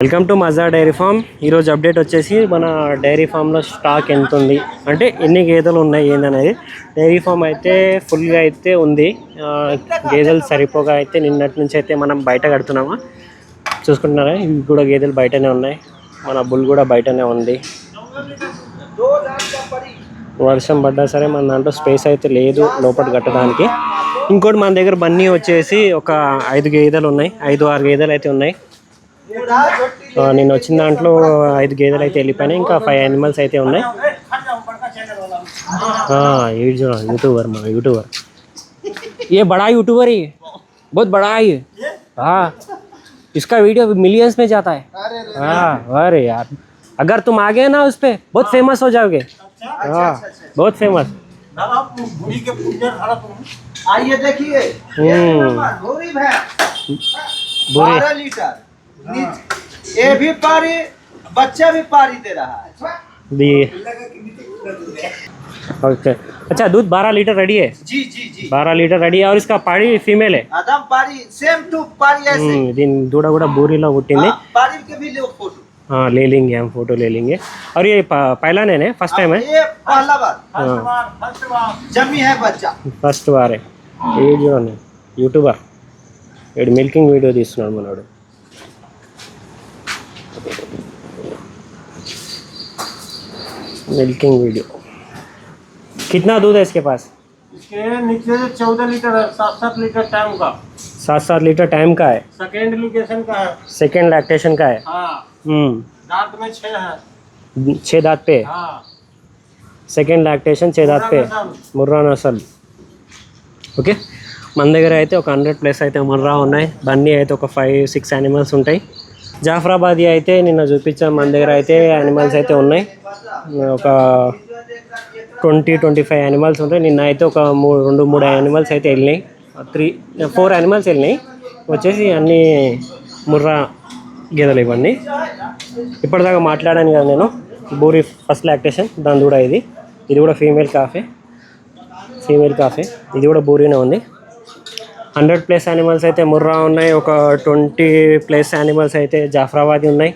Welcome to మజా dairy farm. ఈరోజు update వచ్చేసి మన డైరీ ఫామ్లో స్టాక్ ఎంత ఉంది అంటే ఎన్ని గేదెలు ఉన్నాయి ఏందనేది. డైరీ ఫామ్ అయితే ఫుల్గా అయితే ఉంది. గేదెలు సరిపోగా అయితే నిన్నటి నుంచి అయితే మనం బయట కడుతున్నాము. చూసుకుంటున్నారా, ఇవి కూడా గేదెలు బయటనే ఉన్నాయి. మన బుల్ కూడా బయటనే ఉంది. వర్షం పడ్డా సరే మన దాంట్లో స్పేస్ అయితే లేదు లోపల కట్టడానికి. ఇంకోటి మన దగ్గర బన్నీ వచ్చేసి ఒక 5 గేదెలు ఉన్నాయి, 5-6 గేదెలు అయితే ఉన్నాయి. నేను వచ్చిన దాంట్లో 5 గేదెలు అయితే వెళ్ళిపోయినాయి. ఇంకా 5 యానిమల్స్ అయితే ఉన్నాయి. यूट्यूबर మన यूट्यूबर ये बड़ा यूट्यूबर ही बहुत बड़ा है ये. हाँ, इसका वीडियो मिलियंस में जाता है. हाँ, अरे यार अगर तुम आ गए ना उस पे बहुत फेमस हो जाओगे. हाँ, बहुत फेमस. आइए देखिए 12 लीटर ये भी पारी, बच्चा भी पारी दे रहा है. ओके, अच्छा दूध 12 लीटर रेडी है. जी जी जी 12 लीटर रेडी है. और इसका पाड़ी फीमेल है. आदम पारी सेम टू पारी ऐसे. दिन दूड़ा गुड़ा बोरीला उठिंदी. पारी के भी लो फोटो. हाँ, ले लेंगे हम, फोटो ले लेंगे. और ये पहला नहीं फर्स्ट टाइम है. ये पहला बार जमी है बच्चा. फर्स्ट बार है. ये जो है यूट्यूबर ये मिल्किंग वीडियो తీస్తున్నాడు మనోడు. Milking video. कितना दूध है इसके पास? इसके नीचे से 14 लीटर है, 7-7 लीटर टाइम का. 7-7 लीटर टाइम का है. सेकेंड लिकेशन का है. सेकेंड लैक्टेशन का है. हाँ, दांत में 6 है. 6 दांत पे. हाँ, సెకండ్ లాక్టేషన్ 6 దాత్ పే ముర్రా నసల్. ఓకే, మన దగ్గర అయితే ఒక 100+ అయితే ముర్రా ఉన్నాయి. బన్నీ అయితే ఒక 5-6 యానిమల్స్ ఉంటాయి. జాఫరాబాదీ అయితే నిన్న చూపించాం. మన దగ్గర అయితే యానిమల్స్ అయితే ఉన్నాయి ఒక 20-25 యానిమల్స్ ఉంటాయి. నిన్న అయితే ఒక 2-3 యానిమల్స్ అయితే వెళ్ళినాయి. 3-4 యానిమల్స్ వెళ్ళినాయి. వచ్చేసి అన్నీ ముర్రా గేదెలు ఇవన్నీ. ఇప్పటిదాకా మాట్లాడాను కదా నేను. బూరి ఫస్ట్ లాక్టేషన్, దాని కూడా ఇది కూడా ఫీమేల్ కాఫే. ఇది కూడా బూరీనే ఉంది. 100+ యానిమల్స్ అయితే ముర్రా ఉన్నాయి. ఒక 20+ యానిమల్స్ అయితే జాఫరాబాదీ ఉన్నాయి.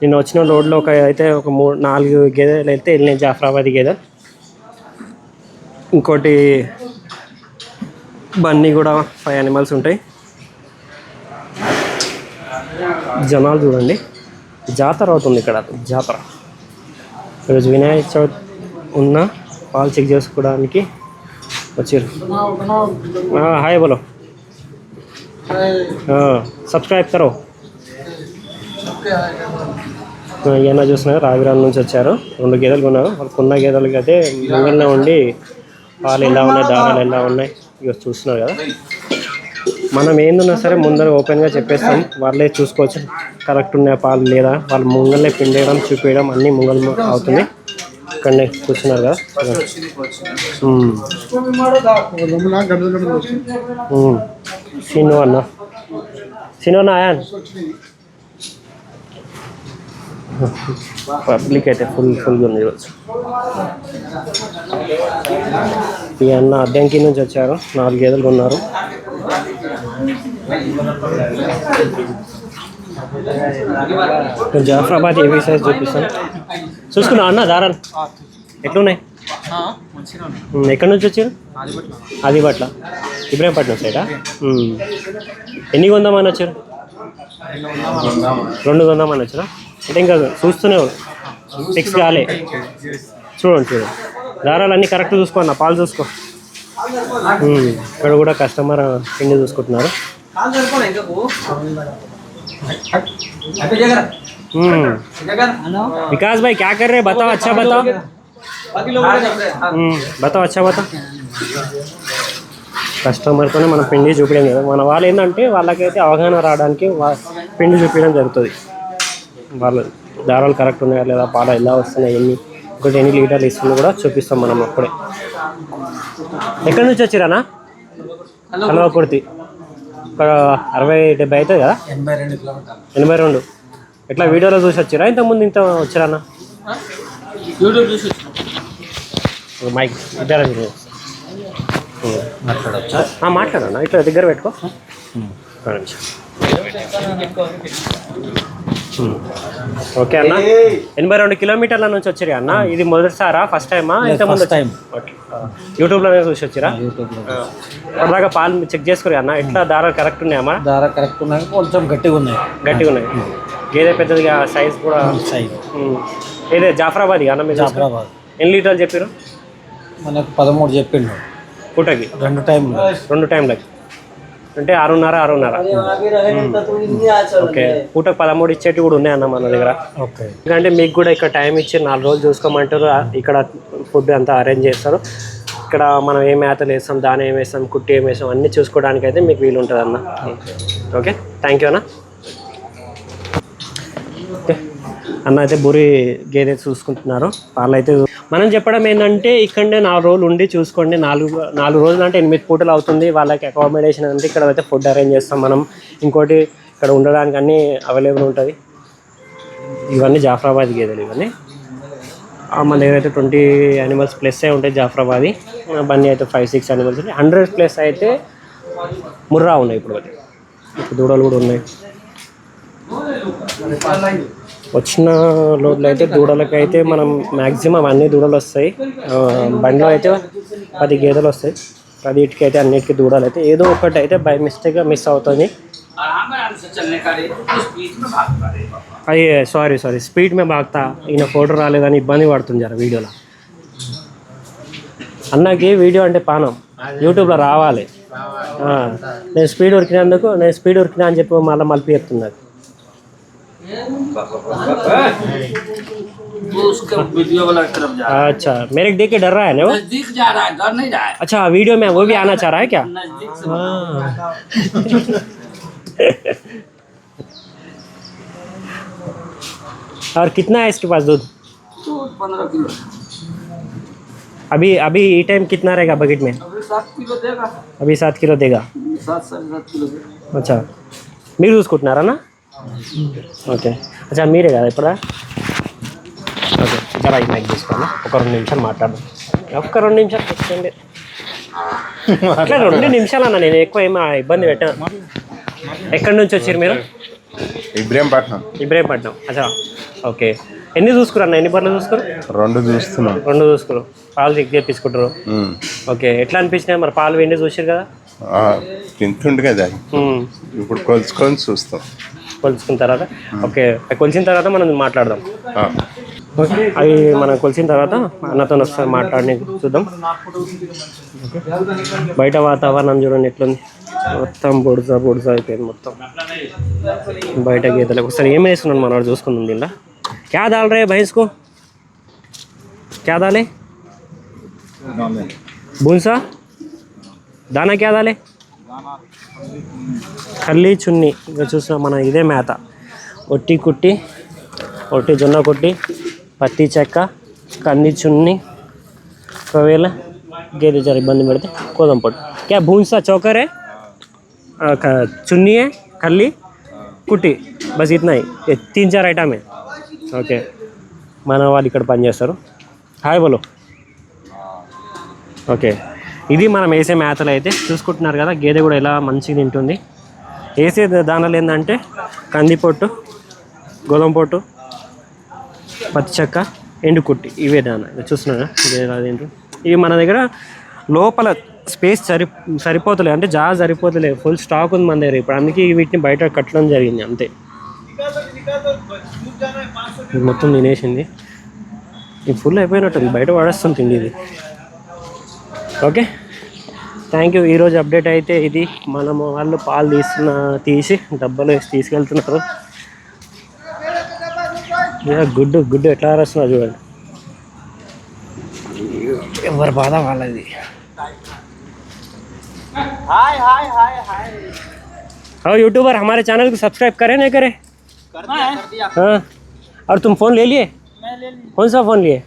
నిన్న వచ్చిన రోడ్లో ఒక 3-4 గేదెలు అయితే వెళ్ళినాయి, జాఫరాబాదీ గేదెలు. ఇంకోటి బన్నీ కూడా 5 యానిమల్స్ ఉంటాయి. జనాలు చూడండి, జాతర అవుతుంది ఇక్కడ. జాతర ఈరోజు వినాయక చవితి ఉన్న పాలు చెక్ చేసుకోవడానికి వచ్చారు. హాయ్ బోలో, సబ్స్క్రైబ్ కరో. ఈయన చూస్తున్నారు, రావిరాల నుంచి వచ్చారు. 2 గేదెలు కొన్నారు. వాళ్ళకు ఉన్న గేదెలకి అయితే ముంగల్నే ఉండి పాలు ఎలా ఉన్నాయి, దారాలు ఎలా ఉన్నాయి ఇక చూస్తున్నారు కదా. మనం ఏందున్నా సరే ముందర ఓపెన్గా చెప్పేస్తాం, వాళ్ళే చూసుకోవచ్చు కరెక్ట్ ఉన్నాయా పాలు లేదా. వాళ్ళు ముంగల్నే పిండేయడం చూపించడం అన్నీ ముంగల్ అవుతుంది. ఇక్కడనే కూర్చున్నారు కదా. సినో అన్న ఆయన్ పబ్లిక్ అయితే ఫుల్గా ఉంది ఈరోజు. ఈ అన్న అద్దంకి నుంచి వచ్చారు. 4 గేదెలు ఉన్నారు. జాఫరాబాద్ ఏవి సైజ్ చూపిస్తాను. చూసుకున్నా అన్న దారాలు ఎట్లున్నాయి? ఎక్కడి నుంచి వచ్చారు? ఆదిపట్ల, ఇబ్రాహీంపట్నం సైడా? ఎన్ని కొందామని వచ్చారు? 2 కొందామని వచ్చారా? అంటే ఇంకా చూస్తూనే ఫిక్స్ కాలే. చూడండి దారాలు అన్నీ కరెక్ట్ చూసుకో అన్న, పాలు చూసుకో. ఇక్కడ కూడా కస్టమర్ పిండి చూసుకుంటున్నారు. विकास भाई क्या कर रहे हैं? बताओ, अच्छा बताओ. बताओ, अच्छा बताओ. కస్టమర్తోనే మనం పిండి చూపించడం కదా. మన వాళ్ళు ఏంటంటే వాళ్ళకైతే అవగాహన రావడానికి పిండి చూపించడం జరుగుతుంది. వాళ్ళు దారాలు కరెక్ట్ ఉన్నాయా లేదా, పాలు ఎలా వస్తున్నాయి, ఎన్ని లీటర్లు ఇస్తుంది కూడా చూపిస్తాం మనం అప్పుడే. ఎక్కడి నుంచి వచ్చిరానా? హలో కుర్తి ఒక 60-70 అవుతుంది కదా. 82. ఎట్లా వీడియోలో చూసి వచ్చారా ఇంతకుముందు వచ్చారన్నా? యూట్యూబ్ చూసి మైక్ ఇద్దరు మాట్లాడన్నా, ఇట్లా దగ్గర పెట్టుకో. ఓకే అన్న 82 కిలోమీటర్ల నుంచి వచ్చారు అన్న. ఇది మొదటిసారా ఫస్ట్ టైమా ఇంతకుముందు టైం యూట్యూబ్లోనే చూసి వచ్చిరా? అలాగా పాలు చెక్ చేసుకురా అన్న. ఎట్లా దారాలు కరెక్ట్ ఉన్నాయమ్మా? దారా కరెక్ట్ ఉన్నాయి, కొంచెం గట్టిగా ఉన్నాయి. గట్టిగా ఉన్నాయి. గేదె పెద్దదిగా సైజ్ కూడా సైజ్ ఏదే జాఫరాబాద్ అన్న మీరు? జాఫరాబాద్. ఎన్ని లీటర్లు చెప్పారు మనకు 13 చెప్పిండు పూటకి? 2 టైంలు. 2 టైంలకి అంటే 6:30. ఓకే, పూటకు 13 ఇచ్చేటి కూడా ఉన్నాయన్న మన దగ్గర. ఓకే, ఎందుకంటే మీకు కూడా ఇక్కడ టైం ఇచ్చి 4 రోజులు చూసుకోమంటారు. ఇక్కడ ఫుడ్ అంతా అరేంజ్ చేస్తారు. ఇక్కడ మనం ఏం మేతలు వేస్తాం, దాని ఏం వేస్తాం, కుట్టి ఏం వేస్తాం అన్నీ చూసుకోవడానికి అయితే మీకు వీలు ఉంటుంది అన్న. ఓకే, థ్యాంక్ యూ అన్న. ఓకే అన్న, అయితే బూరి గేదె చూసుకుంటున్నారు. వాళ్ళైతే మనం చెప్పడం ఏంటంటే ఇక్కడనే 4 రోజులు ఉండి చూసుకోండి. 4 రోజులు అంటే 8 పూటలు అవుతుంది. వాళ్ళకి అకామిడేషన్ అంటే ఇక్కడ అయితే ఫుడ్ అరేంజ్ చేస్తాం మనం. ఇంకోటి ఇక్కడ ఉండడానికి అన్నీ అవైలబుల్ ఉంటుంది. ఇవన్నీ జాఫరాబాద్ గేదెలు ఇవన్నీ. మన దగ్గర అయితే 20 యానిమల్స్ ప్లస్ ఉంటాయి జాఫరాబాదీ. బన్నీ అయితే 5-6 యానిమల్స్ ఉన్నాయి. 100 ప్లస్ అయితే ముర్రా ఉన్నాయి. ఇప్పుడు దూడలు కూడా ఉన్నాయి. వచ్చిన లోడ్లు అయితే దూడలకైతే మనం మ్యాక్సిమం అన్ని దూడలు వస్తాయి. బండిలో అయితే 10 గేదెలు వస్తాయి. 10 అయితే అన్నిటికీ దూడలు అయితే ఏదో ఒకటి అయితే బై మిస్టేక్గా మిస్ అవుతుంది. అయ్యే సారీ స్పీడ్ మే బాగుతా ఈయన ఫోటో రాలేదని ఇబ్బంది పడుతుంది జర వీడియోలో. అన్నకి వీడియో అంటే పానం, యూట్యూబ్లో రావాలి. నేను స్పీడ్ ఉరికినా అని చెప్పి మళ్ళీ చెప్తున్నారు. अच्छा, मेरे देख के डर रहा है ना वो? नजदीक जा रहा है, डर नहीं रहा है। अच्छा, वीडियो में वो भी आना चाह रहा है क्या? नजदीक से और कितना है इसके पास दूध? 15 किलो। अभी ये टाइम कितना रहेगा बकेट में? अभी 7 किलो देगा। अभी 7 किलो देगा. 7-7.5 किलो देगा। अच्छा, మీరు చూసుకుంటున్నారా అన్న? ఓకే, అచ్చా మీరే కదా ఇప్పుడు? ఓకే, జరా ఈ మైక్ తీసుకోండి. ఒక 2 నిమిషాలు మాట్లాడదాం. ఒక్క 2 నిమిషాలు కూర్చోండి. అట్లా 2 నిమిషాలు అన్న, నేను ఎక్కువ ఏమో ఇబ్బంది పెట్టాను. ఎక్కడి నుంచి వచ్చారు మీరు? ఇబ్రహీంపట్నం. అచ్చా, ఓకే. ఎన్ని చూసుకురు అన్న? ఎన్ని బర్రెలు చూసుకురు? 2 చూస్తున్నాం. 2 చూసుకురు. పాలు చెక్ చేపించుకుంటారు. ఓకే, ఎట్లా అనిపించినాయి మరి? పాలు వెండి చూసారు కదా, తింటుండే కదా. ఇప్పుడు కొలుచుకొని చూస్తాం. కొలుచుకున్న తర్వాత ఓకే, కొలిచిన తర్వాత మనం మాట్లాడదాం. ఓకే, అవి మనం కొలిచిన తర్వాత అన్నతో వస్తాం మాట్లాడి చూద్దాం. బయట వాతావరణం చూడండి ఎట్లుంది. మొత్తం బొడుసా అయిపోయింది మొత్తం బయట గీతలు. ఒకసారి ఏం వేస్తున్నాను మనం చూసుకుందాం. దీనిలో క్యా దాల్ రే భైంస్ కో? క్యా దాలే? భూన్సా దానా క్యా దాలే? కల్లి చున్ని. ఇంకా చూసిన మనం ఇదే మేత. ఒట్టి కుట్టి, ఒట్టి జొన్న కొట్టి, పత్తి చెక్క, కంది చున్ని. ఒకవేళ గేదె జర ఇబ్బంది పెడితే కోదం పొట్టు. క్యా భూన్సా చౌకర్ है, चुन्नी है, कल्ली, కుట్టి, బస్ ఇतना ही. 3-4 ఐటమ్ है. ఓకే, మన వాళ్ళు ఇక్కడ పనిచేస్తారు. హాయ్ బోలో. ఓకే, ఇది మనం వేసే మేతలు అయితే చూసుకుంటున్నారు కదా. గేదె కూడా ఎలా మంచిగా తింటుంది. వేసే దానాలు ఏంటంటే కందిపొట్టు, గోధుమ పొట్టు, పత్తి చెక్క, ఎండు కుట్టి, ఇవే దానా. చూస్తున్నారా అదేంటో. ఇవి మన దగ్గర లోపల స్పేస్ సరిపోతలేదు, అంటే జాగా సరిపోతలేదు. ఫుల్ స్టాక్ ఉంది మన దగ్గర ఇప్పుడు. అందుకే వీటిని బయట కట్టడం జరిగింది అంతే. మొత్తం తినేసింది. ఇది ఫుల్ అయిపోయినట్టుంది, బయట పడేస్తుంది తిండి ఇది. Okay, thank you. ఈరోజు అప్డేట్ అయితే ఇది. మనము వాళ్ళు పాలు తీసి డబ్బాలో వేసి తీసుకెళ్తున్నారు. గుడ్డు ఎట్లా రాస్తున్నారు చూడండి. ఎవరి బాధ వాళ్ళది. हाँ यूट्यूबर, हमारे चैनल को सब्सक्राइब करे नहीं करे? कर दिया। हाँ, और तुम फ़ोन ले लिए? मैं ले ली। कौन सा फ़ोन लिए?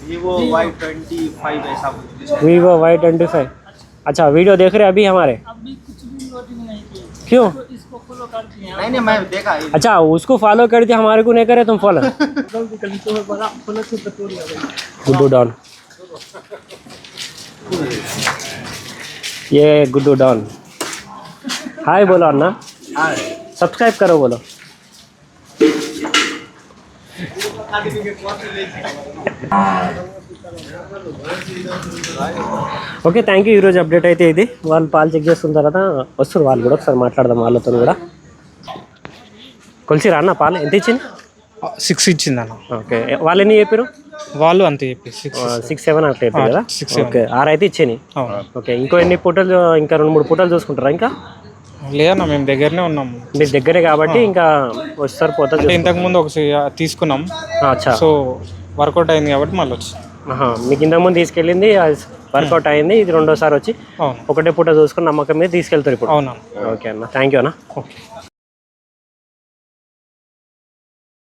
Vivo Y25 ऐसा कुछ। Vivo Y25। अच्छा, वीडियो देख रहे अभी हमारे? अभी कुछ भी लोडिंग नहीं की। क्यों? इसको फॉलो कर दिया। नहीं मैं देखा। अच्छा, उसको फॉलो कर दिया, हमारे को नहीं करे तुम फॉलो? गुड्डू डॉन, ये गुड्डू डॉन। हाय बोलो अन्ना, सब्सक्राइब करो बोलो। Okay, thank you. ఈరోజు అప్డేట్ అయితే ఇది. వాళ్ళు పాలు చెక్ చేస్తున్న తర్వాత వస్తారు వాళ్ళు కూడా, ఒకసారి మాట్లాడదాం వాళ్ళతో కూడా. కొలిసిరా అన్న పాలు ఎంత ఇచ్చింది? 6 ఇచ్చింది అన్న. ఓకే, వాళ్ళు ఎన్ని చెప్పారు? వాళ్ళు అంతే చెప్పి 6, 7 అట్లా చెప్పారు కదా. 6, 7. ఓకే, 6 అయితే ఇచ్చాయి. ఓకే, ఇంకో ఎన్ని పూటలు, ఇంకా 2-3 పూటలు చూసుకుంటారా? ఇంకా లేదన్నా మేము దగ్గరనే ఉన్నాము. మీకు దగ్గరే కాబట్టి ఇంకా వస్తారు పోతారు. అంటే ఇంతకుముందు ఒకసారి తీసుకున్నాం, అచ్చా. సో వర్కౌట్ అయింది కాబట్టి మళ్ళీ వచ్చి. మీకు ఇంతకుముందు తీసుకెళ్ళింది వర్కౌట్ అయింది, ఇది రెండోసారి వచ్చి అవును, ఒకటే పూట చూసుకుని నమ్మకం మీద తీసుకెళ్తారు ఇప్పుడు. అవునా. ఓకే అన్న, థ్యాంక్ యూ అన్న. ఓకే.